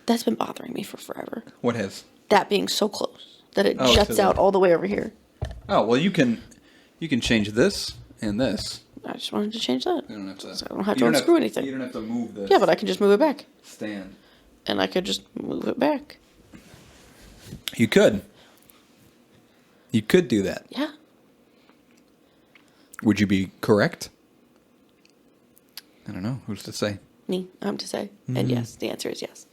That's been bothering me for forever. What has? That being so close that it juts out all the way over here. Oh, well, you can change this and this. I just wanted to change that. You don't have to. So I don't have to unscrew anything. You don't have to move this. Yeah, but I can just move it back. Stand. And I could just move it back. You could. You could do that. Yeah. Would you be correct? I don't know. Who's to say? Me. I'm to say. And yes, the answer is yes.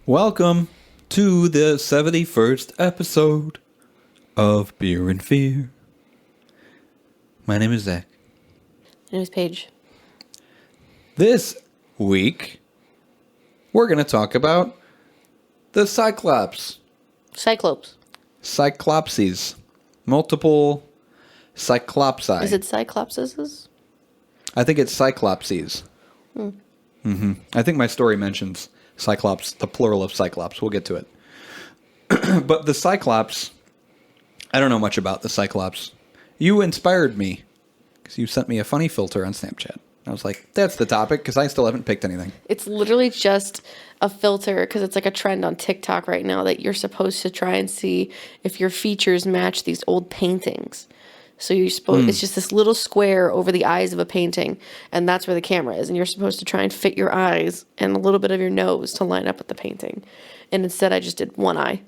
Welcome to the 71st episode of Beer and Fear. My name is Zach. My name is Paige. This week, we're going to talk about the Cyclops. Cyclops. Cyclopses. Multiple Cyclopsi. Is it Cyclopses? I think it's Cyclopses. I think my story mentions Cyclops, the plural of Cyclops. We'll get to it. But the Cyclops, I don't know much about the Cyclops. You inspired me because you sent me a funny filter on Snapchat. I was like, that's the topic because I still haven't picked anything. It's literally just a filter because it's like a trend on TikTok right now that you're supposed to try and see if your features match these old paintings. So you're supposed it's just this little square over the eyes of a painting, and that's where the camera is. And you're supposed to try and fit your eyes and a little bit of your nose to line up with the painting. And instead, I just did one eye.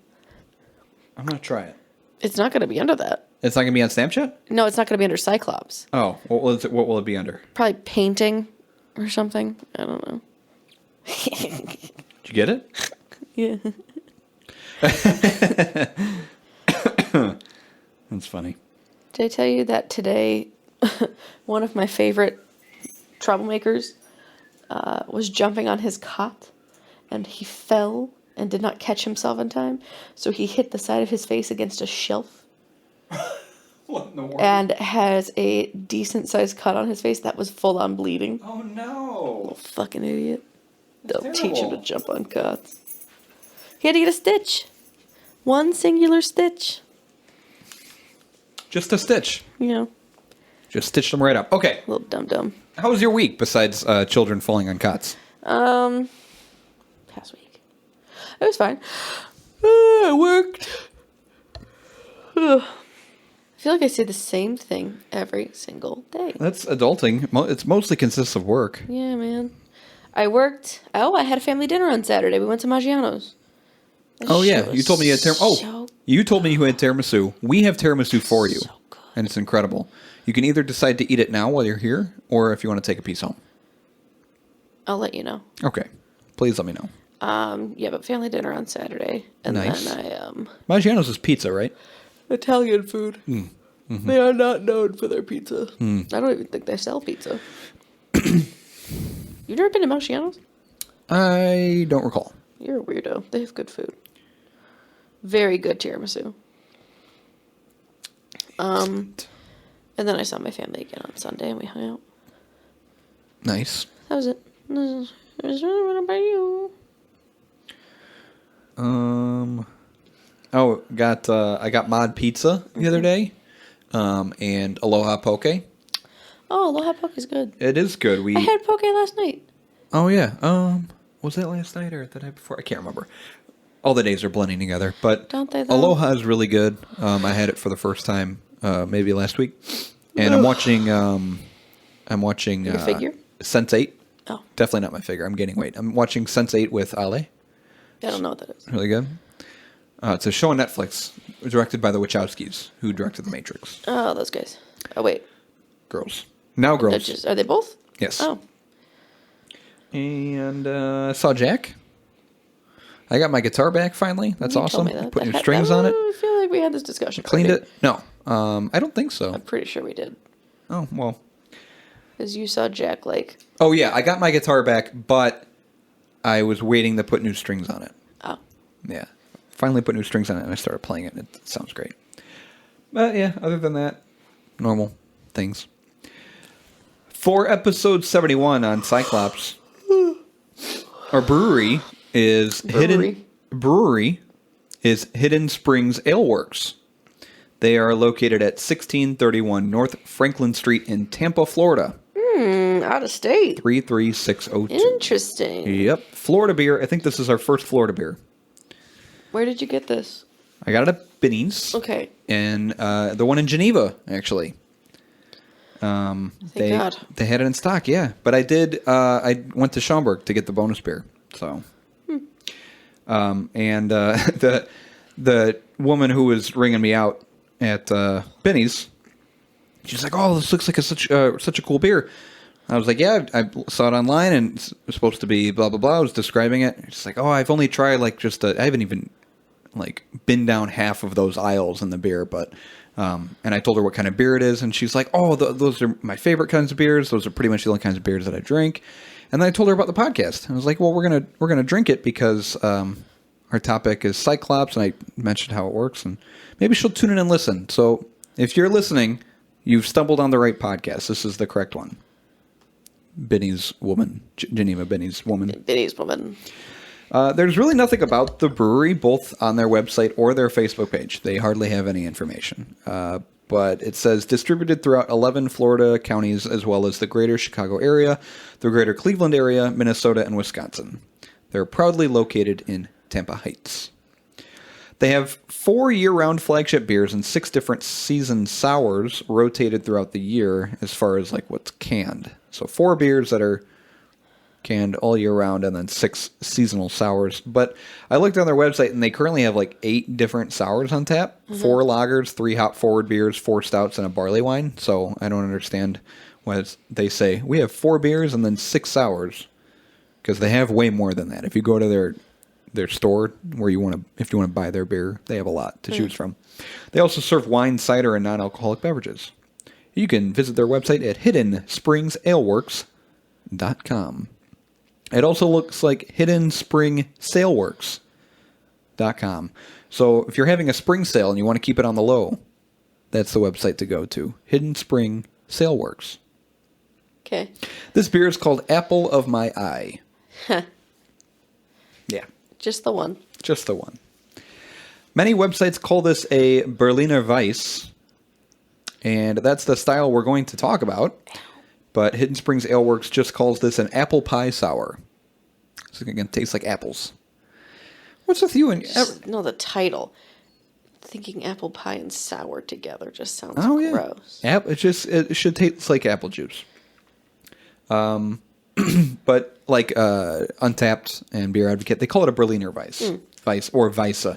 I'm going to try it. It's not going to be under that. It's not going to be on Snapchat? No, it's not going to be under Cyclops. Oh, what will it be under? Probably painting or something. I don't know. Did you get it? Yeah. That's funny. Did I tell you that today one of my favorite troublemakers was jumping on his cot and he fell and did not catch himself in time, so he hit the side of his face against a shelf. What in the world? And has a decent sized cut on his face that was full on bleeding. Oh no. Little fucking idiot. They'll That's teach him to terrible. jump on cots. He had to get a stitch. One singular stitch. Just a stitch. You know, Just stitched them right up. Okay. little dum-dum. How was your week besides children falling on cots? Past week. It was fine. I worked. Ugh. I feel like I say the same thing every single day. That's adulting. It's mostly consists of work. Yeah, man. I worked. Oh, I had a family dinner on Saturday. We went to Maggiano's. That Oh shit yeah, was you told me you had so you told me you had tiramisu. We have tiramisu for you, So good. and it's incredible. You can either decide to eat it now while you're here, or if you want to take a piece home. I'll let you know. Okay, please let me know. Yeah, but family dinner on Saturday, and Nice. then Maggiano's is pizza, right? Italian food. Mm-hmm. They are not known for their pizza. I don't even think they sell pizza. You've never been to Maggiano's? I don't recall. You're a weirdo. They have good food. Very good tiramisu. And then I saw my family again on Sunday, and we hung out. Nice. That was it. What about you? I got Mod Pizza the other day, and Aloha Poke. Oh, Aloha Poke is good. It is good. I had poke last night. Oh yeah. Was that last night or the night before? I can't remember. All the days are blending together, but Don't they, though? Aloha is really good. I had it for the first time maybe last week, and I'm watching. Your figure? Sense8. Oh, Definitely not my figure. I'm gaining weight. I'm watching Sense8 with Ale. I don't know what that is. Really good. It's a show on Netflix directed by the Wachowskis, who directed The Matrix. Oh, those guys. Oh, wait. Girls. Now girls. Are they both? Yes. Oh. And I saw Jack. I got my guitar back finally. That's You awesome. told me that. Put new strings on it. I feel like we had this discussion. Cleaned already. it. No. I don't think so. I'm pretty sure we did. Oh, well. Because you saw Jack, like... Oh, yeah. I got my guitar back, but I was waiting to put new strings on it. Oh. Yeah. finally put new strings on it, and I started playing it, and it sounds great. But yeah, other than that, normal things. For episode 71 on Cyclops, our brewery is Hidden Springs Ale Works. They are located at 1631 North Franklin Street in Tampa, Florida. Out of state. 33602. Interesting. Yep. Florida beer. I think this is our first Florida beer. Where did you get this? I got it at Benny's. Okay. And the one in Geneva, actually. They had it in stock, yeah. But I went to Schaumburg to get the bonus beer. So, and the woman who was ringing me out at Benny's, she's like, "Oh, this looks like such a cool beer." I was like, "Yeah, I saw it online, and it's supposed to be blah blah blah." I was describing it. She's like, "Oh, I've only tried I haven't even been down half of those aisles in the beer, but." And I told her what kind of beer it is, and she's like, "Oh, those are my favorite kinds of beers. Those are pretty much the only kinds of beers that I drink." And then I told her about the podcast. I was like, "Well, we're gonna drink it because our topic is Cyclops," and I mentioned how it works, and maybe she'll tune in and listen. So if you're listening, you've stumbled on the right podcast. This is the correct one. Benny's Woman, Geneva Benny's Woman. Benny's Woman. There's really nothing about the brewery, both on their website or their Facebook page. They hardly have any information. But it says distributed throughout 11 Florida counties, as well as the greater Chicago area, the greater Cleveland area, Minnesota, and Wisconsin. They're proudly located in Tampa Heights. They have 4 year-round flagship beers and 6 different season sours rotated throughout the year as far as what's canned. So 4 beers that are canned all year round, and then 6 seasonal sours. But I looked on their website, and they currently have 8 different sours on tap. 4 lagers, 3 hop-forward beers, 4 stouts, and a barley wine. So I don't understand why they say, we have 4 beers and then 6 sours. Because they have way more than that. If you go to their store where if you want to buy their beer, they have a lot to choose from. They also serve wine, cider, and non-alcoholic beverages. You can visit their website at hiddenspringsaleworks.com. It also looks like hiddenspringsaleworks.com. So if you're having a spring sale and you want to keep it on the low, that's the website to go to. Hidden Spring Sale Works. Okay. This beer is called Apple of My Eye. Yeah. Just the one. Just the one. Many websites call this a Berliner Weisse, and that's the style we're going to talk about. But Hidden Springs Ale Works just calls this an apple pie sour. So it can taste like apples. What's with you and... No, the title. Thinking apple pie and sour together just sounds gross. It should taste like apple juice. But Untapped and Beer Advocate, they call it a Berliner Weisse. Weisse or Weisse.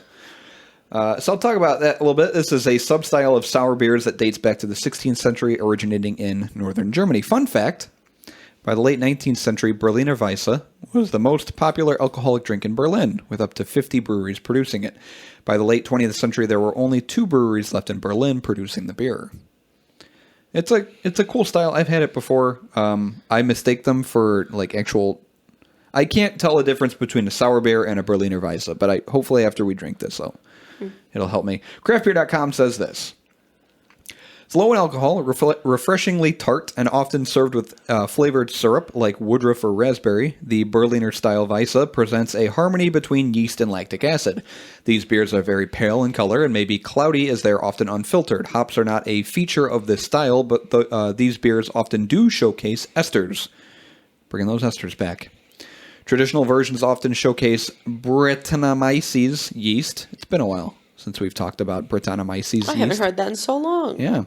So I'll talk about that a little bit. This is a sub-style of sour beers that dates back to the 16th century, originating in northern Germany. Fun fact, by the late 19th century, Berliner Weisse was the most popular alcoholic drink in Berlin, with up to 50 breweries producing it. By the late 20th century, there were only 2 breweries left in Berlin producing the beer. It's a cool style. I've had it before. I mistake them for actual... I can't tell a difference between a sour beer and a Berliner Weisse, but hopefully after we drink this, it'll help me. Craftbeer.com says this. It's low in alcohol, refreshingly tart, and often served with flavored syrup like woodruff or raspberry. The Berliner-style Weisse presents a harmony between yeast and lactic acid. These beers are very pale in color and may be cloudy as they are often unfiltered. Hops are not a feature of this style, but these beers often do showcase esters. Bringing those esters back. Traditional versions often showcase Brettanomyces yeast. It's been a while since we've talked about Brettanomyces yeast. I haven't heard that in so long. Yeah.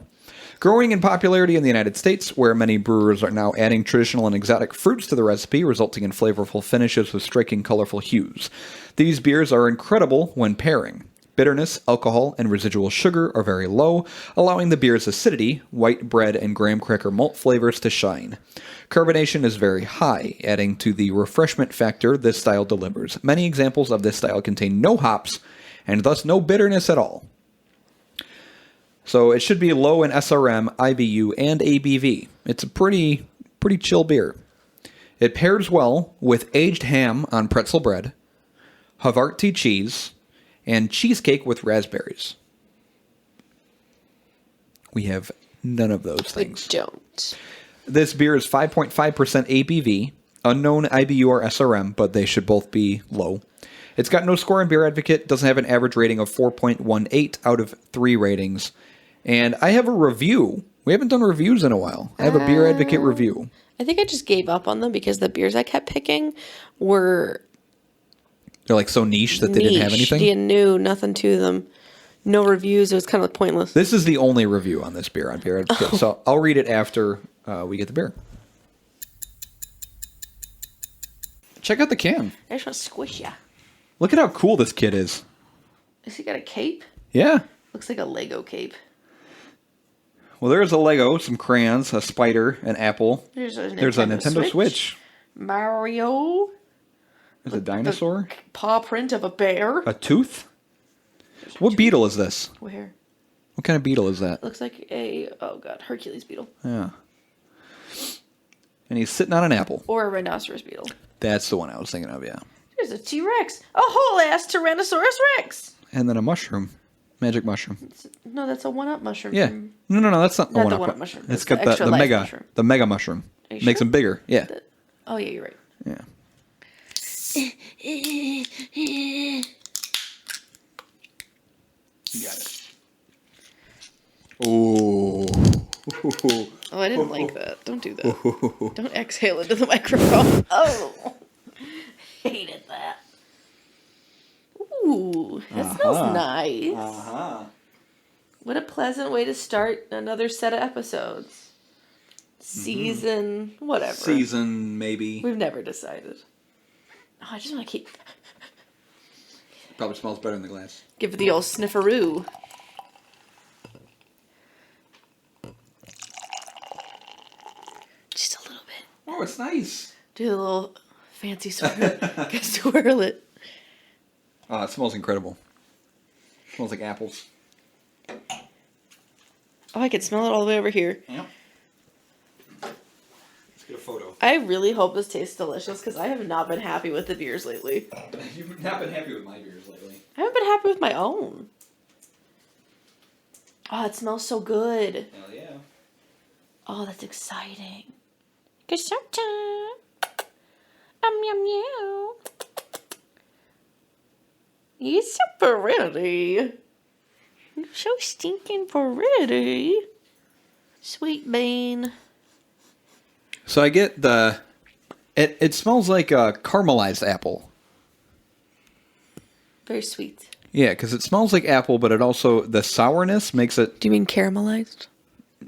Growing in popularity in the United States, where many brewers are now adding traditional and exotic fruits to the recipe, resulting in flavorful finishes with striking, colorful hues. These beers are incredible when pairing. Bitterness, alcohol, and residual sugar are very low, allowing the beer's acidity, white bread, and graham cracker malt flavors to shine. Carbonation is very high, adding to the refreshment factor this style delivers. Many examples of this style contain no hops, and thus no bitterness at all. So it should be low in SRM, IBU, and ABV. It's a pretty chill beer. It pairs well with aged ham on pretzel bread, Havarti cheese, and cheesecake with raspberries. We have none of those things. We don't. This beer is 5.5% ABV, unknown IBU or SRM, but they should both be low. It's got no score in Beer Advocate, doesn't have an average rating of 4.18 out of 3 ratings. And I have a review. We haven't done reviews in a while. I have a Beer Advocate review. I think I just gave up on them because the beers I kept picking were... They're like so niche that they didn't have anything? Yeah, new, nothing to them. No reviews. It was kind of pointless. This is the only review on this beer on Beer Advocate, so I'll read it after we get the beer. Check out the can. I just want to squish ya. Look at how cool this kid is. Has he got a cape? Yeah. Looks like a Lego cape. Well, there's a Lego, some crayons, a spider, an apple. There's a Nintendo Switch. Mario. There's a dinosaur. The paw print of a bear. A tooth. What beetle is this? Where? What kind of beetle is that? Looks like a, oh god, Hercules beetle. Yeah. And he's sitting on an apple. Or a rhinoceros beetle. That's the one I was thinking of, yeah. There's a T-Rex. A whole ass Tyrannosaurus Rex. And then a mushroom. Magic mushroom. No, that's a one-up mushroom. Yeah. No, that's not, Not the the one-up. one-up mushroom. It's It's got the extra life mushroom. the mega mushroom. Are you Makes sure? them bigger. Yeah. Oh yeah, you're right. Yeah. You got it. Oh. Oh, I didn't like that. Don't do that. Don't exhale into the microphone. Oh. Hated that. Ooh, that smells nice. Uh-huh. What a pleasant way to start another set of episodes. Season, whatever. Season, maybe. We've never decided. Oh, I just want to keep... Probably smells better in the glass. Give it the old snifferoo. Just a little bit. Oh, it's nice. Do a little fancy swirl. Just swirl it. Oh, it smells incredible. It smells like apples. Oh, I can smell it all the way over here. Yep. Let's get a photo. I really hope this tastes delicious because I have not been happy with the beers lately. You've not been happy with my beers lately. I haven't been happy with my own. Oh, it smells so good. Hell yeah. Oh, that's exciting. Gesundheit. Yum, yum. You're so pretty. You're so stinking pretty. Sweet bean. So I get the... It smells like a caramelized apple. Very sweet. Yeah, because it smells like apple, but it also... The sourness makes it... Do you mean caramelized?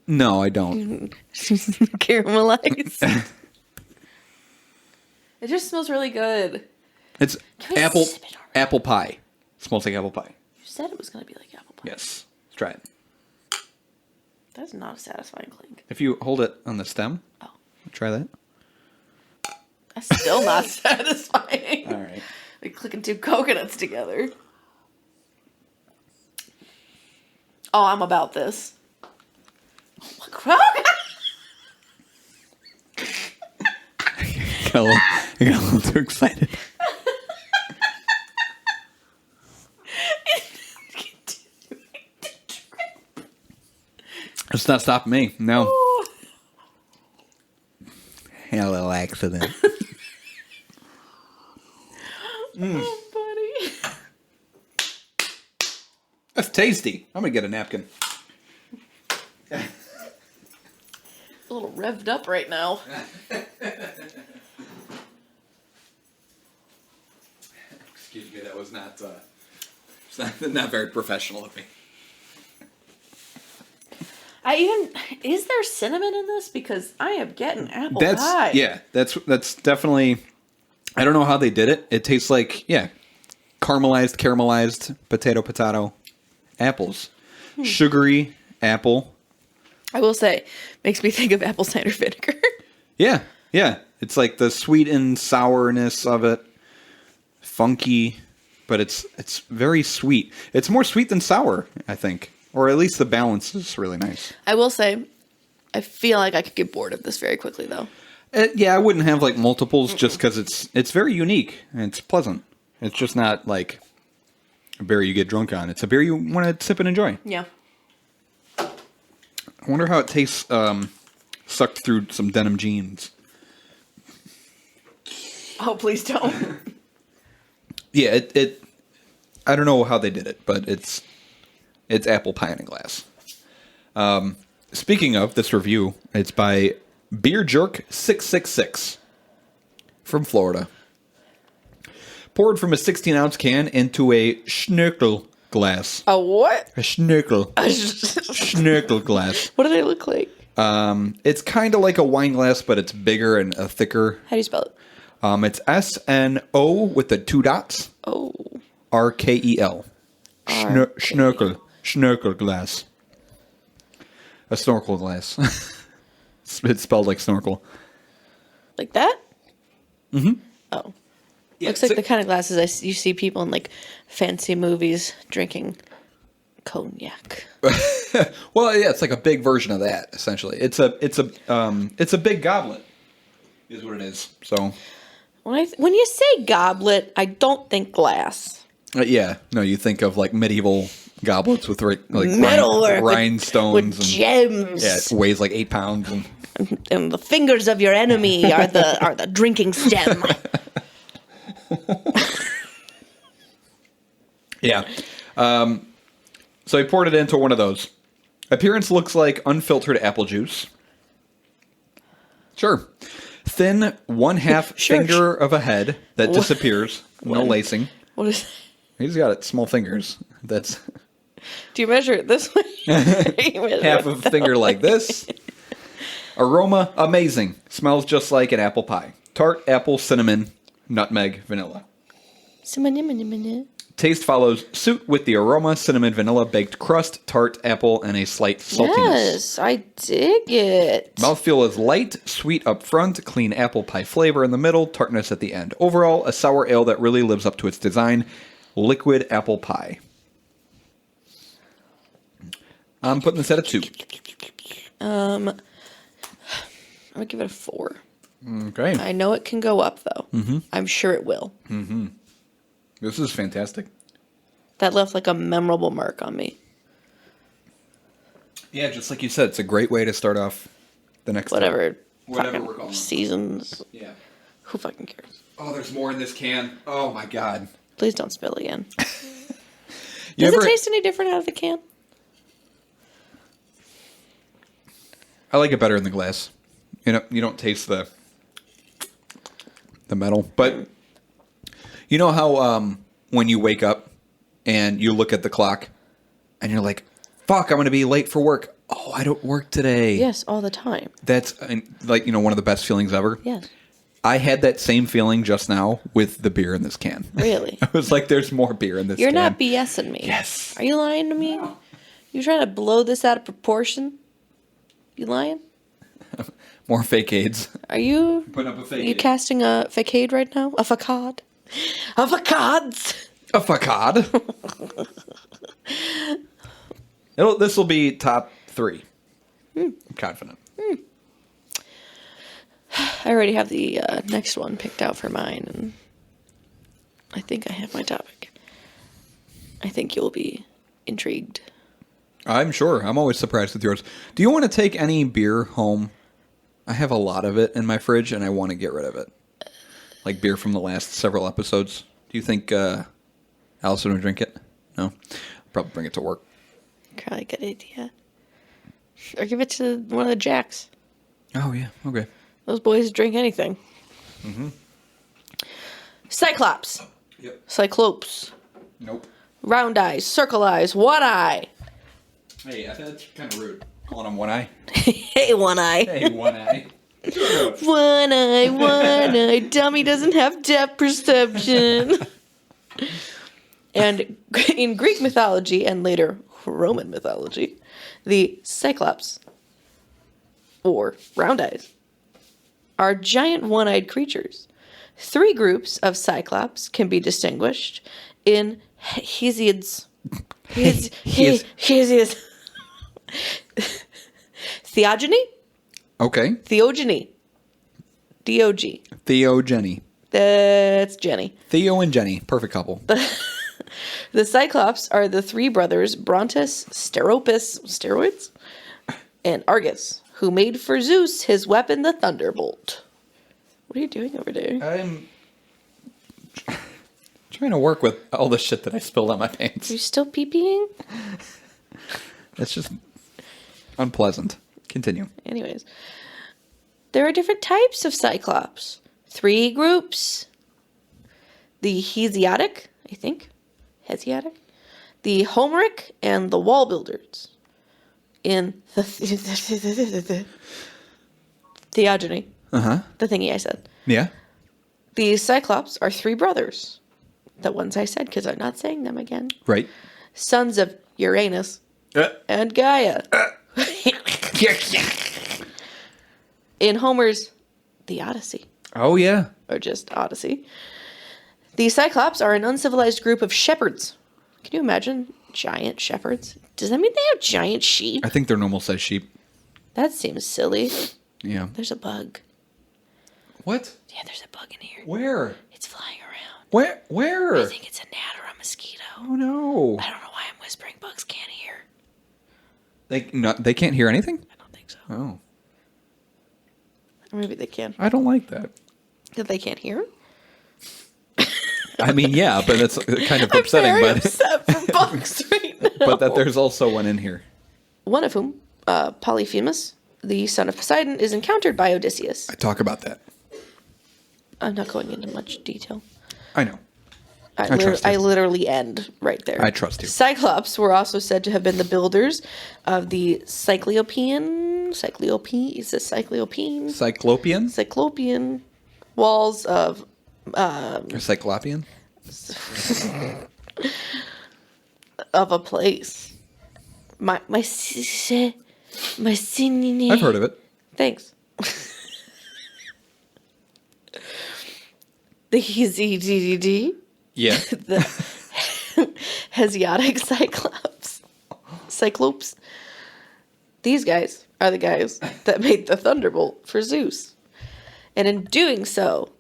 No, I don't. Caramelized. It just smells really good. It's Can we apple sip it already? apple pie. It smells like apple pie. You said it was going to be like apple pie. Yes. Let's try it. That's not a satisfying clink. If you hold it on the stem, Oh. try that. That's still not satisfying. All right. Like clicking two coconuts together. Oh, I'm about this. Oh, look. I got a little too excited. It's not stopping me. No. Had a little accident. Oh, buddy. That's tasty. I'm going to get a napkin. A little revved up right now. Excuse me, that was not not very professional of me. Is there cinnamon in this? Because I am getting apple pie. Yeah, that's definitely. I don't know how they did it. It tastes like caramelized potato apples, sugary apple. I will say, makes me think of apple cider vinegar. Yeah. It's like the sweet and sourness of it, funky, but it's very sweet. It's more sweet than sour, I think, or at least the balance is really nice. I will say, I feel like I could get bored of this very quickly, though. Yeah, I wouldn't have like multiples just because it's very unique and it's pleasant. It's just not like a beer you get drunk on. It's a beer you want to sip and enjoy. Yeah. I wonder how it tastes sucked through some denim jeans. Oh, please don't. Yeah, it. I don't know how they did it, but it's apple pie in a glass. Speaking of this review, it's by Beer Jerk 666 from Florida. Poured from a 16-ounce can into a schnurkel glass. A what? A schnurkel. Schnurkel glass. What do they look like? It's kind of like a wine glass, but it's bigger and thicker. How do you spell it? It's S-N-O with the 2 dots. Oh. R-K-E-L. Schnurkel. Schnurkel glass. A snorkel glass. It's spelled like snorkel. Like that? Mm-hmm. Oh. Yeah, Looks like the kind of glasses you see people in like fancy movies drinking cognac. Well, yeah, it's like a big version of that. Essentially, it's a big goblet, is what it is. So, When you say goblet, I don't think glass. Yeah, no, you think of like medieval goblets with like Metalwork rhinestones with and gems. Yeah, it weighs like 8 pounds. And the fingers of your enemy are the drinking stem. Yeah. So he poured it into one of those. Appearance looks like unfiltered apple juice. Sure. Thin 1/2 Sure. finger of a head that disappears. No lacing. What is? He's got small fingers. That's Do you measure it this way? half of a finger like this. Aroma, amazing. Smells just like an apple pie. Tart, apple, cinnamon, nutmeg, vanilla. Taste follows suit with the aroma, cinnamon, vanilla, baked crust, tart, apple, and a slight saltiness. Yes, I dig it. Mouthfeel is light, sweet up front, clean apple pie flavor in the middle, tartness at the end. Overall, a sour ale that really lives up to its design. Liquid apple pie. I'm putting this at a 2. I'm gonna give it a 4. Okay. I know it can go up though. Mm-hmm. I'm sure it will. Mm-hmm. This is fantastic. That left like a memorable mark on me. Yeah, just like you said, it's a great way to start off the next Whatever we're calling seasons. it. Yeah. Who fucking cares? Oh, there's more in this can. Oh my god. Please don't spill again. You Does ever- it taste any different out of the can? I like it better in the glass. You know, you don't taste the metal, but you know how when you wake up and you look at the clock and you're like, "Fuck, I'm going to be late for work." Oh, I don't work today. Yes, all the time. That's like, one of the best feelings ever. Yes. I had that same feeling just now with the beer in this can. Really? I was like, "There's more beer in this You're can." not BSing me. Yes. Are you lying to me? You trying to blow this out of proportion? You lying? More fake aids. Are you? Putting up a fake Are you aid. casting a facade right now? A facade? A facades? A facade. This will be top 3. I'm confident. I already have the next one picked out for mine, and I think I have my topic. I think you'll be intrigued. I'm sure. I'm always surprised with yours. Do you want to take any beer home? I have a lot of it in my fridge, and I want to get rid of it. Like beer from the last several episodes. Do you think Allison would drink it? No? Probably bring it to work. Probably a good idea. Or give it to one of the Jacks. Oh, yeah. Okay. Those boys drink anything. Mm-hmm. Cyclops. Yep. Cyclops. Nope. Round eyes, circle eyes, one eye. Hey, that's kind of rude. Calling him one eye. Hey, one eye. Hey, one eye. One eye, dummy doesn't have depth perception. And in Greek mythology and later Roman mythology, the Cyclops, or round eyes, are giant one-eyed creatures. 3 groups of Cyclops can be distinguished in Hesiod's. Hesiod's. Theogony? Okay. Theogony. D-O-G. Theo, Jenny. That's Jenny. Theo and Jenny. Perfect couple. The Cyclops are the three brothers Brontes, Steropus, steroids, and Argus, who made for Zeus his weapon, the Thunderbolt. What are you doing over there? I'm trying to work with all the shit that I spilled on my pants. Are you still pee-peeing? It's just unpleasant. Continue. Anyways, there are different types of Cyclops. 3 groups. The Hesiodic, I think. Hesiodic. The Homeric and the Wall Builders. In the Theogony. Uh-huh. The thingy I said. Yeah. The Cyclops are 3 brothers. The ones I said, because I'm not saying them again. Right. Sons of Uranus and Gaia. In Homer's The Odyssey. Oh, yeah. Or just Odyssey. The Cyclops are an uncivilized group of shepherds. Can you imagine giant shepherds? Does that mean they have giant sheep? I think they're normal-sized sheep. That seems silly. Yeah. There's a bug. What? Yeah, there's a bug in here. Where? It's flying around. Where? I think it's a gnat or a mosquito. Oh, no. I don't know why I'm whispering. Bugs can't hear. They can't hear anything? I don't think so. Oh. Or maybe they can. I don't like that. That they can't hear? I mean, yeah, but it's kind of upsetting. I'm very but upset for bugs right now. but that there's also one in here. One of whom, Polyphemus, the son of Poseidon, is encountered by Odysseus. I talk about that. I'm not going into much detail. I know. I trust you. I literally end right there. I trust you. Cyclops were also said to have been the builders of the Cyclopean walls of Or Cyclopean? of a place. My singing. I've heard of it. Thanks. The HZDD. Yeah. The Hesiodic Cyclops. These guys are the guys that made the Thunderbolt for Zeus. And in doing so,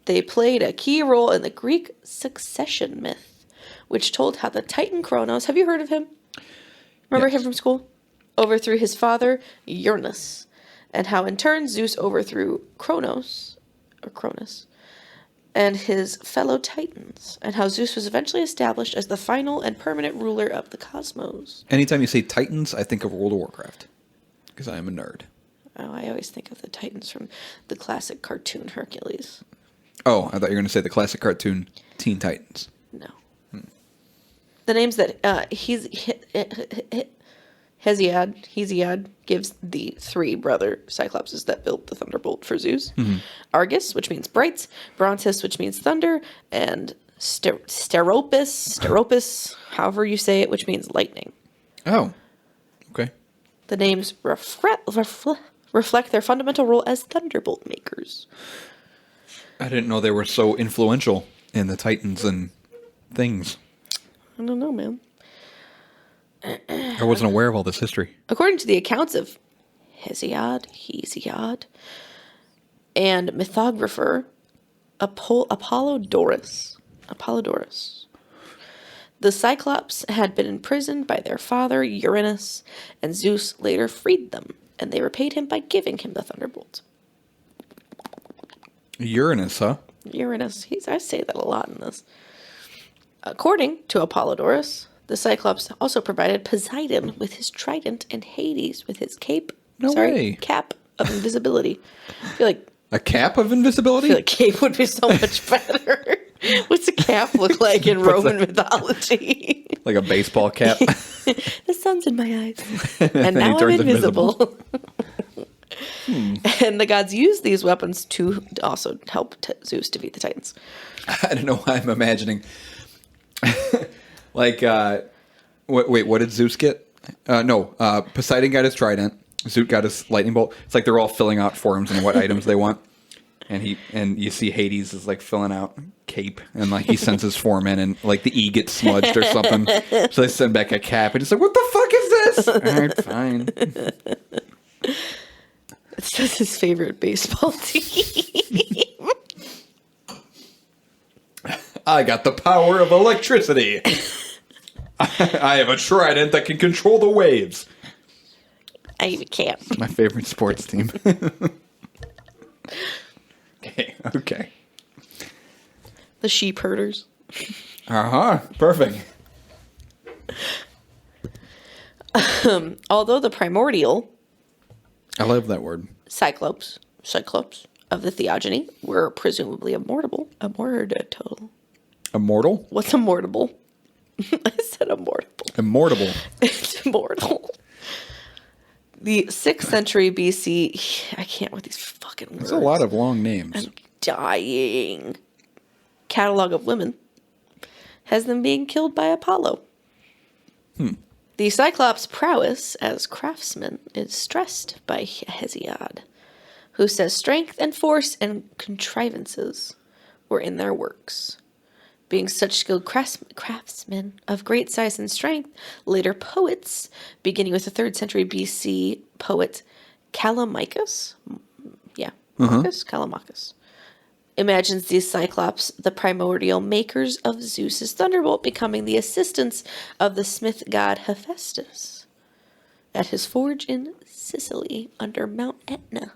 they played a key role in the Greek succession myth, which told how the Titan Kronos, have you heard of him? Remember Yes. him from school? Overthrew his father, Uranus, and how in turn Zeus overthrew Cronus, and his fellow Titans, and how Zeus was eventually established as the final and permanent ruler of the cosmos. Anytime you say Titans, I think of World of Warcraft. Because I am a nerd. Oh, I always think of the Titans from the classic cartoon Hercules. Oh, I thought you were going to say the classic cartoon Teen Titans. No. The names that Hesiod gives the 3 brother Cyclopses that built the Thunderbolt for Zeus. Mm-hmm. Argus, which means bright, Brontes, which means thunder, and Steropus, however you say it, which means lightning. Oh, okay. The names reflect their fundamental role as Thunderbolt makers. I didn't know they were so influential in the Titans and things. I don't know, man. I wasn't aware of all this history. According to the accounts of Hesiod, and mythographer Apollodorus, the Cyclops had been imprisoned by their father Uranus, and Zeus later freed them, and they repaid him by giving him the Thunderbolt. Uranus, huh? Uranus, I say that a lot in this. According to Apollodorus, the Cyclops also provided Poseidon with his trident and Hades with his cap of invisibility. I feel like A cap of invisibility? cape would be so much better. What's a cap look like in Roman mythology? Like a baseball cap? The sun's in my eyes. And then he now I'm turns invisible. And the gods used these weapons to also help Zeus defeat the Titans. I don't know why I'm imagining. Like, wait, what did Zeus get? Poseidon got his trident. Zeus got his lightning bolt. It's like they're all filling out forms and what items they want. And you see Hades is like filling out cape, and like he sends his form in, and like the E gets smudged or something. So they send back a cap, and he's like, "What the fuck is this?" All right, fine. It's just his favorite baseball team. I got the power of electricity. I have a trident that can control the waves. I even can't. My favorite sports team. Okay. The sheep herders. Perfect. Although the primordial I love that word. Cyclops of the theogony were presumably immortal. Immortal? What's immortal? I said immortal. Immortal. It's immortal. The 6th century BC. I can't with these fucking words. There's a lot of long names. I'm dying. Catalog of women has them being killed by Apollo. The Cyclops' prowess as craftsmen is stressed by Hesiod, who says strength and force and contrivances were in their works. Being such skilled craftsmen of great size and strength, later poets, beginning with the 3rd century BC poet Callimachus, Callimachus, imagines these Cyclops the primordial makers of Zeus's thunderbolt, becoming the assistants of the smith god Hephaestus at his forge in Sicily under Mount Etna.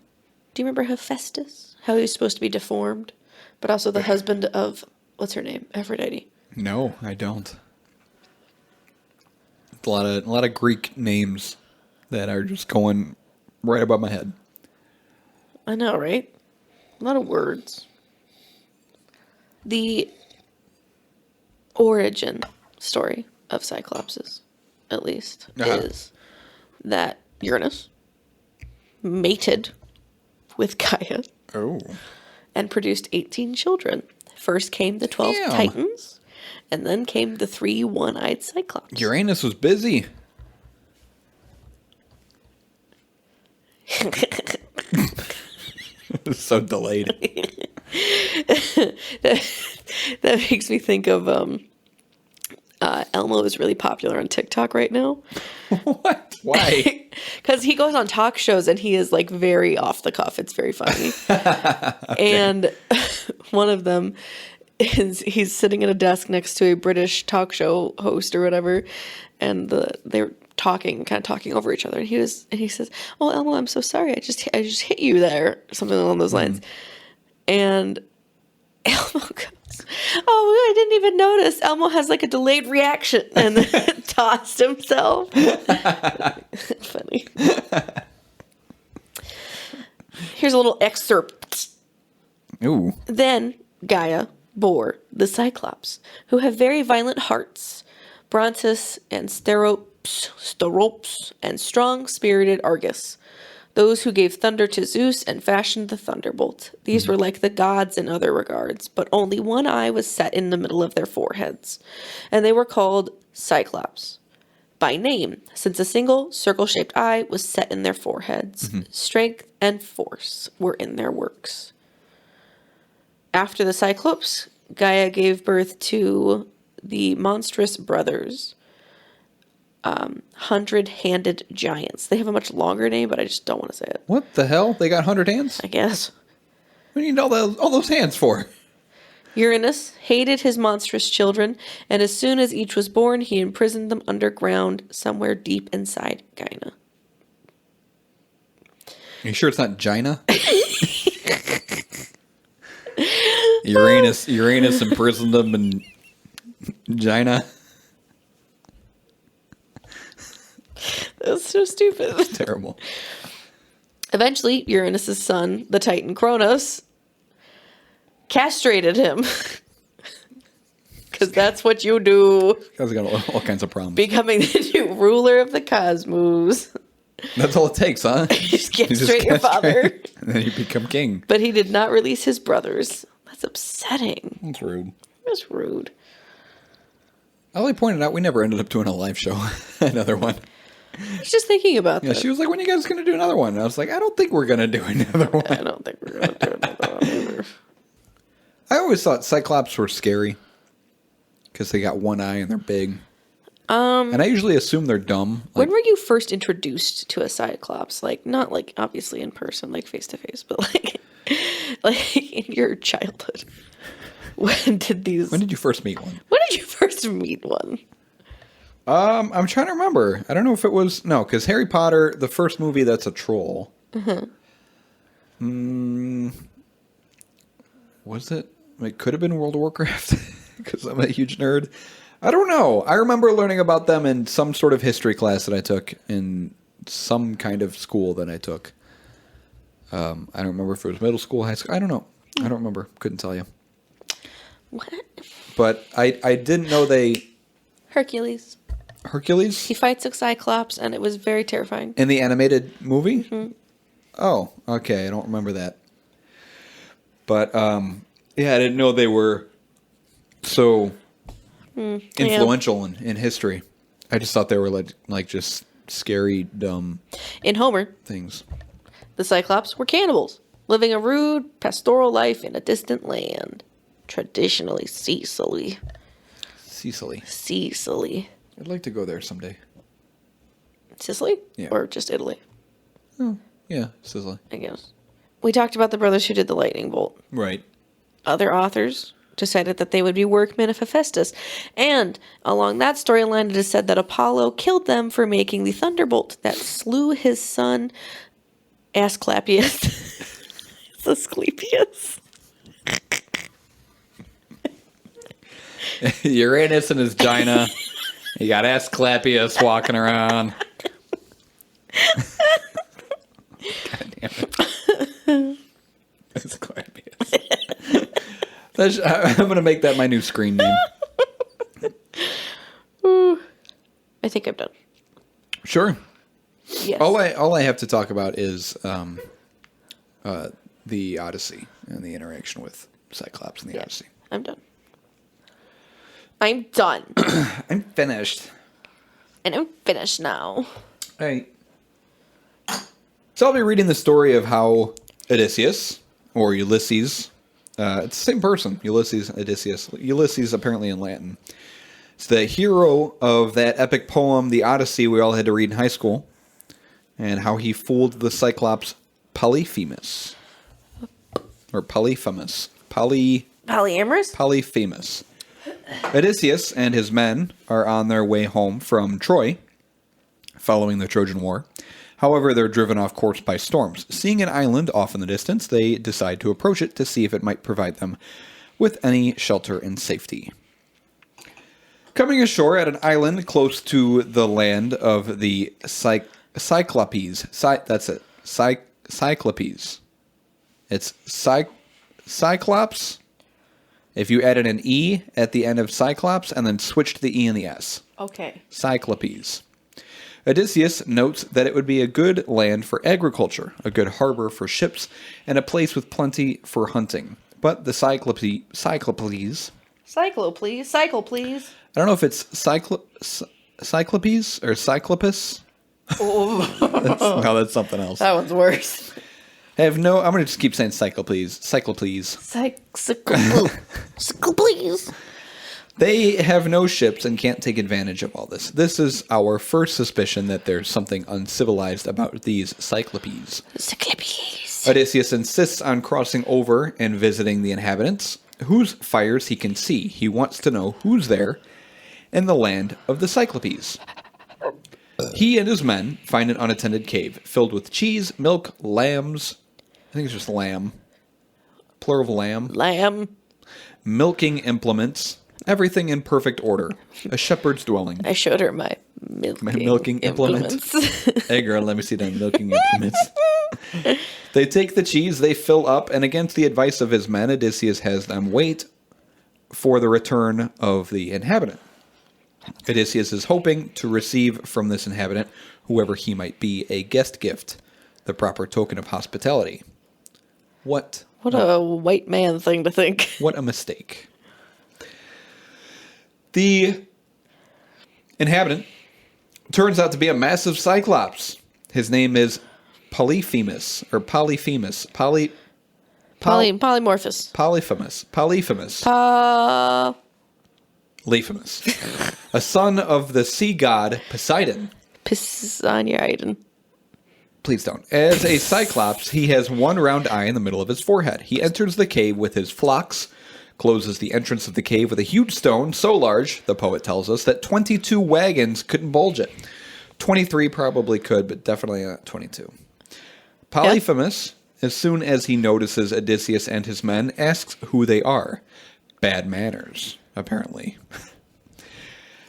Do you remember Hephaestus? How he was supposed to be deformed, but also the husband of, what's her name? Aphrodite. No, I don't. A lot of Greek names that are just going right above my head. I know, right? A lot of words. The origin story of Cyclopses, at least, is that Uranus mated with Gaia and produced 18 children. First came the 12 Titans, and then came the 3 one-eyed Cyclops. Uranus was busy. So delayed. that makes me think of Elmo is really popular on TikTok right now. What? Why? Because he goes on talk shows and he is like very off the cuff. It's very funny. And one of them is he's sitting at a desk next to a British talk show host or whatever, and they're talking over each other. And he says, "Oh, Elmo, I'm so sorry. I just hit you there," something along those lines. And Elmo goes, "Oh, I didn't even notice." Elmo has like a delayed reaction and then tossed himself. Funny. Here's a little excerpt. Ooh. Then Gaia bore the Cyclops, who have very violent hearts, Brontus and Steropes, and strong-spirited Argus, those who gave thunder to Zeus and fashioned the thunderbolt. These were like the gods in other regards, but only one eye was set in the middle of their foreheads, and they were called Cyclops by name, since a single circle-shaped eye was set in their foreheads. Strength and force were in their works. After the Cyclops, Gaia gave birth to the monstrous brothers, 100-handed giants. They have a much longer name, but I just don't want to say it. What the hell? They got 100 hands? I guess. What do you need all those hands for? Uranus hated his monstrous children, and as soon as each was born, he imprisoned them underground somewhere deep inside Gaia. Are you sure it's not Gina? Uranus imprisoned them in Gina. That's so stupid. It's terrible. Eventually, Uranus' son, the Titan Kronos, castrated him. Because that's what you do. Guys got all kinds of problems. Becoming the new ruler of the cosmos. That's all it takes, huh? You just castrate your father. And then you become king. But he did not release his brothers. That's upsetting. That's rude. That's rude. Ellie pointed out we never ended up doing a live show. Another one. I was just thinking about that. Yeah, she was like, when are you guys going to do another one? And I was like, I don't think we're going to do another one. I don't think we're going to do another one either. I always thought Cyclops were scary because they got one eye and they're big. And I usually assume they're dumb. When were you first introduced to a Cyclops? Like, not like obviously in person, like face to face, but like in your childhood. When did you first meet one? When did you first meet one? I'm trying to remember. I don't know if it was... No, because Harry Potter, the first movie, that's a troll. Was it? It could have been World of Warcraft, because I'm a huge nerd. I don't know. I remember learning about them in some sort of history class that I took in some kind of school that I took. I don't remember if it was middle school, high school. I don't know. I don't remember. Couldn't tell you. What? But I didn't know they... Hercules. Hercules? He fights a Cyclops, and it was very terrifying. In the animated movie? Mm-hmm. Oh, okay. I don't remember that. But, yeah, I didn't know they were so influential in history. I just thought they were like just scary, dumb... In Homer, things. The Cyclops were cannibals, living a rude, pastoral life in a distant land. Traditionally Sicily. Sicily. I'd like to go there someday. Sicily? Yeah. Or just Italy? Oh, yeah, Sicily. I guess. We talked about the brothers who did the lightning bolt. Right. Other authors decided that they would be workmen of Hephaestus. And along that storyline, it is said that Apollo killed them for making the thunderbolt that slew his son, Assclapius. Asclepius. Uranus and his Gina. You got Assclapius walking around. God damn it. Asclapius. I'm going to make that my new screen name. I think I'm done. Sure. Yes. All I have to talk about is the Odyssey and the interaction with Cyclops and the Odyssey. I'm done. I'm done. I'm finished. And I'm finished now. Hey. So I'll be reading the story of how Odysseus, or Ulysses, it's the same person, Ulysses, Odysseus. Ulysses apparently in Latin. It's the hero of that epic poem, the Odyssey, we all had to read in high school. And how he fooled the Cyclops Polyphemus. Or Polyphemus. Polyamorous? Polyphemus. Odysseus and his men are on their way home from Troy, following the Trojan War. However, they're driven off course by storms. Seeing an island off in the distance, they decide to approach it to see if it might provide them with any shelter and safety. Coming ashore at an island close to the land of the Cyclops. That's it. Cyclops. It's Cyclops. If you added an E at the end of Cyclops and then switched the E and the S. Okay. Cyclops. Odysseus notes that it would be a good land for agriculture, a good harbor for ships, and a place with plenty for hunting. But the Cyclops. Cycle, please. I don't know if it's Cyclops or Cyclops. Oh. No, that's something else. That one's worse. I'm going to just keep saying Cyclops. Cyclops. They have no ships and can't take advantage of all this. This is our first suspicion that there's something uncivilized about these Cyclops. Odysseus insists on crossing over and visiting the inhabitants, whose fires he can see. He wants to know who's there in the land of the Cyclops. He and his men find an unattended cave filled with cheese, milk, lambs. I think it's just lamb. Plural of lamb. Lamb. Milking implements. Everything in perfect order. A shepherd's dwelling. I showed her my milking implements. Hey girl, let me see them milking implements. They take the cheese, they fill up, and against the advice of his men, Odysseus has them wait for the return of the inhabitant. Odysseus is hoping to receive from this inhabitant, whoever he might be, a guest gift, the proper token of hospitality. What a white man thing to think. What a mistake. The inhabitant turns out to be a massive Cyclops. His name is Polyphemus. Polymorphous. Polyphemus. A son of the sea god Poseidon. Poseidon. Please don't. As a Cyclops, he has one round eye in the middle of his forehead. He enters the cave with his flocks, closes the entrance of the cave with a huge stone, so large, the poet tells us, that 22 wagons couldn't bulge it. 23 probably could, but definitely not 22. Polyphemus, as soon as he notices Odysseus and his men, asks who they are. Bad manners, apparently.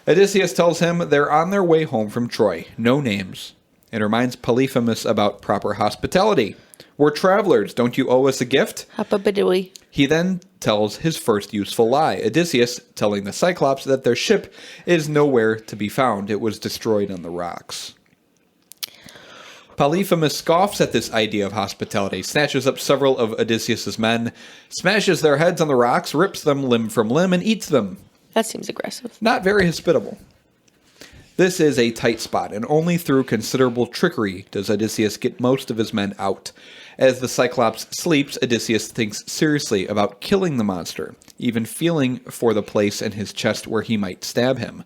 Odysseus tells him they're on their way home from Troy. No names. And reminds Polyphemus about proper hospitality. We're travelers. Don't you owe us a gift? Hapabidui. He then tells his first useful lie. Odysseus telling the Cyclops that their ship is nowhere to be found. It was destroyed on the rocks. Polyphemus scoffs at this idea of hospitality, snatches up several of Odysseus's men, smashes their heads on the rocks, rips them limb from limb, and eats them. That seems aggressive. Not very hospitable. This is a tight spot, and only through considerable trickery does Odysseus get most of his men out. As the Cyclops sleeps, Odysseus thinks seriously about killing the monster, even feeling for the place in his chest where he might stab him.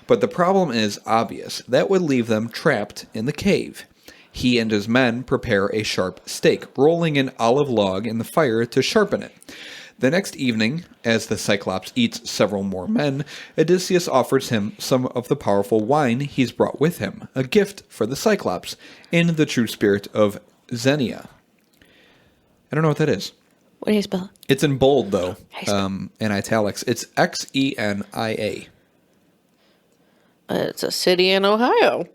But the problem is obvious. That would leave them trapped in the cave. He and his men prepare a sharp stake, rolling an olive log in the fire to sharpen it. The next evening, as the Cyclops eats several more men, Odysseus offers him some of the powerful wine he's brought with him, a gift for the Cyclops, in the true spirit of Xenia. I don't know what that is. What do you spell? It's in bold, though, in italics. It's Xenia. It's a city in Ohio.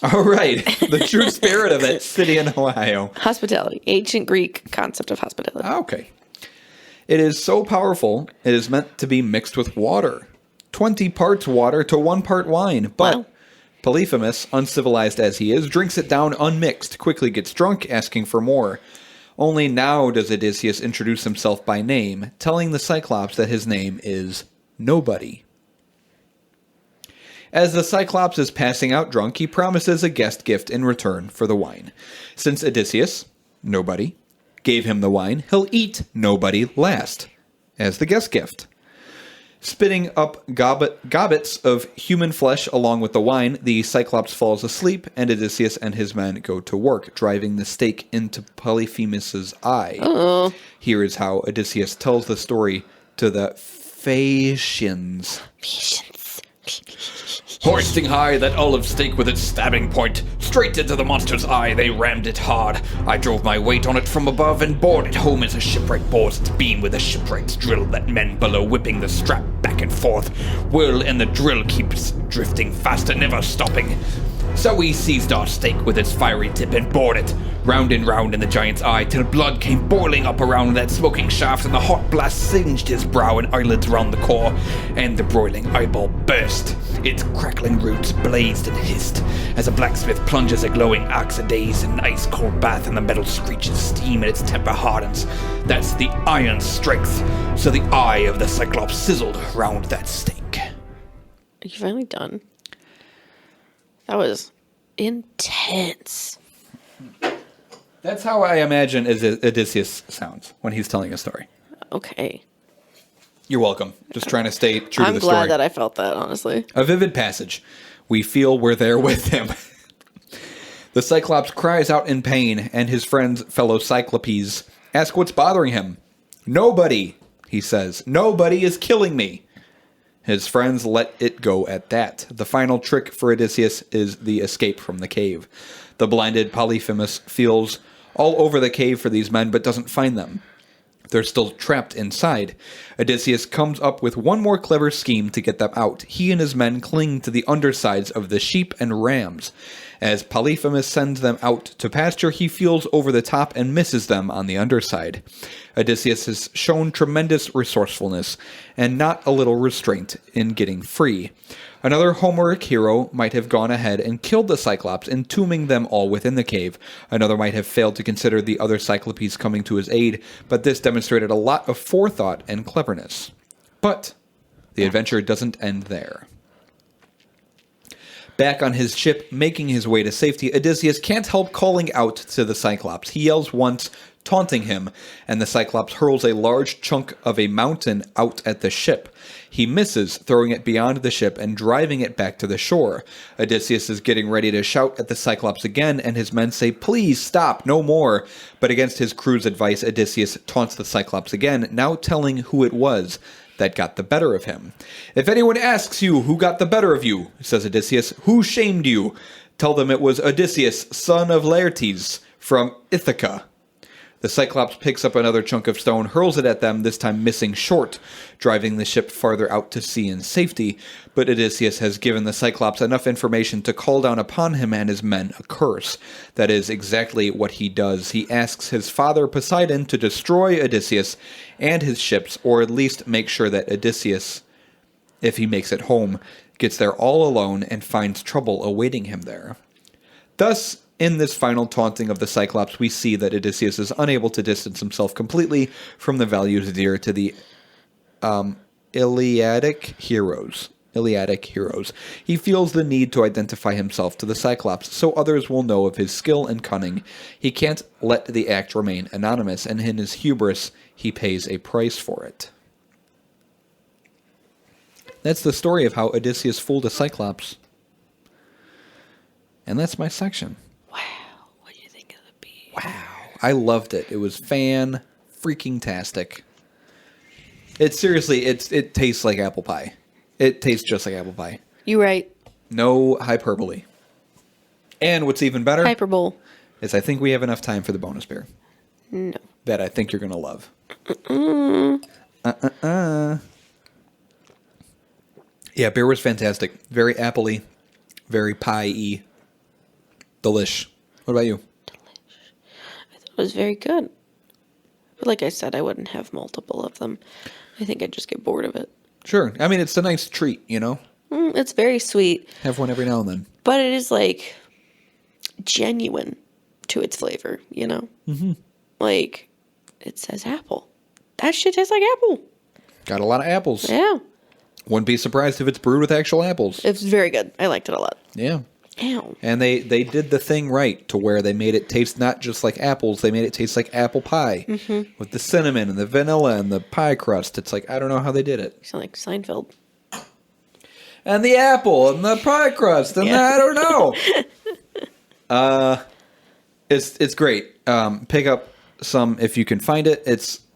All right. The true spirit of it, city in Ohio. Hospitality. Ancient Greek concept of hospitality. Okay. It is so powerful, it is meant to be mixed with water. 20 parts water to 1 part wine. But wow. Polyphemus, uncivilized as he is, drinks it down unmixed, quickly gets drunk, asking for more. Only now does Odysseus introduce himself by name, telling the Cyclops that his name is Nobody. As the Cyclops is passing out drunk, he promises a guest gift in return for the wine. Since Odysseus, Nobody, gave him the wine, he'll eat Nobody last, as the guest gift. Spitting up gobbets of human flesh along with the wine, the Cyclops falls asleep, and Odysseus and his men go to work, driving the stake into Polyphemus's eye. Uh-oh. Here is how Odysseus tells the story to the Phaeacians. Hoisting high that olive stake with its stabbing point, straight into the monster's eye they rammed it hard. I drove my weight on it from above and bored it home as a shipwright bores its beam with a shipwright's drill, that men below whipping the strap back and forth whirl, and the drill keeps drifting faster, never stopping. So we seized our stake with its fiery tip and bored it round and round in the giant's eye, till blood came boiling up around that smoking shaft, and the hot blast singed his brow and eyelids round the core, and the broiling eyeball burst. Its crackling roots blazed and hissed as a blacksmith plunges a glowing axe a days in an ice-cold bath, and the metal screeches steam and its temper hardens. That's the iron strength. So the eye of the Cyclops sizzled round that stake. Are you finally done? That was intense. That's how I imagine Odysseus sounds when he's telling a story. Okay. You're welcome. Just trying to stay true to I'm the story. glad that I felt that, honestly. A vivid passage. We feel we're there with him. The Cyclops cries out in pain, and his friends, fellow Cyclopes, ask what's bothering him. Nobody, he says. Nobody is killing me. His friends let it go at that. The final trick for Odysseus is the escape from the cave. The blinded Polyphemus feels all over the cave for these men, but doesn't find them. They're still trapped inside. Odysseus comes up with one more clever scheme to get them out. He and his men cling to the undersides of the sheep and rams. As Polyphemus sends them out to pasture, he feels over the top and misses them on the underside. Odysseus has shown tremendous resourcefulness and not a little restraint in getting free. Another Homeric hero might have gone ahead and killed the Cyclops, entombing them all within the cave. Another might have failed to consider the other Cyclopes coming to his aid, but this demonstrated a lot of forethought and cleverness. But the adventure doesn't end there. Back on his ship, making his way to safety, Odysseus can't help calling out to the Cyclops. He yells once, taunting him, and the Cyclops hurls a large chunk of a mountain out at the ship. He misses, throwing it beyond the ship and driving it back to the shore. Odysseus is getting ready to shout at the Cyclops again, and his men say, "Please stop, no more." But against his crew's advice, Odysseus taunts the Cyclops again, now telling who it was that got the better of him. "If anyone asks you who got the better of you," says Odysseus, "who shamed you? Tell them it was Odysseus, son of Laertes, from Ithaca." The Cyclops picks up another chunk of stone, hurls it at them, this time missing short, driving the ship farther out to sea in safety. But Odysseus has given the Cyclops enough information to call down upon him and his men a curse. That is exactly what he does. He asks his father Poseidon to destroy Odysseus and his ships, or at least make sure that Odysseus, if he makes it home, gets there all alone and finds trouble awaiting him there. Thus, in this final taunting of the Cyclops, we see that Odysseus is unable to distance himself completely from the values dear to the Iliadic heroes. He feels the need to identify himself to the Cyclops so others will know of his skill and cunning. He can't let the act remain anonymous, and in his hubris, he pays a price for it. That's the story of how Odysseus fooled a Cyclops. And that's my section. Wow. What do you think of the bee? Wow. I loved it. It was fan-freaking-tastic. It seriously, it tastes like apple pie. It tastes just like apple pie. You right. No hyperbole. And what's even better Hyperbole. is I think we have enough time for the bonus beer. No. That I think you're going to love. Yeah, beer was fantastic. Very appley. Very pie-y. Delish. What about you? I thought it was very good. But like I said, I wouldn't have multiple of them. I think I'd just get bored of it. Sure. I mean, it's a nice treat, you know? It's very sweet. Have one every now and then. But it is like genuine to its flavor, you know? Mm-hmm. Like, it says apple. That shit tastes like apple. Got a lot of apples. Yeah. Wouldn't be surprised if it's brewed with actual apples. It's very good. I liked it a lot. Yeah. Ow. And they did the thing right to where they made it taste not just like apples, they made it taste like apple pie. Mm-hmm. With the cinnamon and the vanilla and the pie crust. It's like, I don't know how they did it. You sound like Seinfeld. And the apple and the pie crust and I don't know. It's great. Pick up some if you can find it.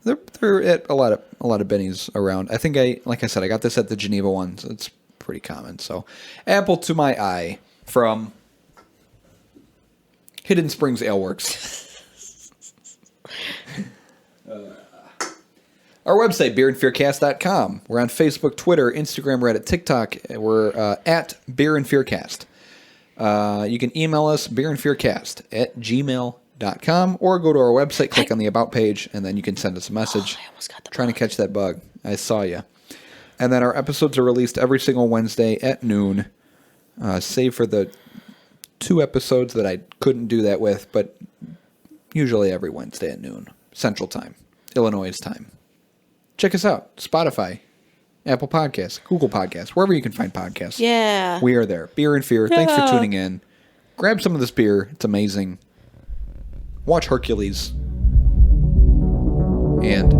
They're at a lot of bennies around. I think like I said, I got this at the Geneva one, so it's pretty common. So, apple to my eye from Hidden Springs Ale Works. Our website, beerandfearcast.com. We're on Facebook, Twitter, Instagram, Reddit, TikTok. We're at Beer and Fearcast. You can email us, beerandfearcast@gmail.com, or go to our website, click on the About page, and then you can send us a message. I almost got the Trying to catch that bug. I saw you. And then our episodes are released every single Wednesday at noon, save for the 2 episodes that I couldn't do that with, but usually every Wednesday at noon, Central Time, Illinois time. Check us out. Spotify, Apple Podcasts, Google Podcasts, wherever you can find podcasts. Yeah. We are there. Beer and Fear. Thanks for tuning in. Grab some of this beer. It's amazing. Watch Hercules. And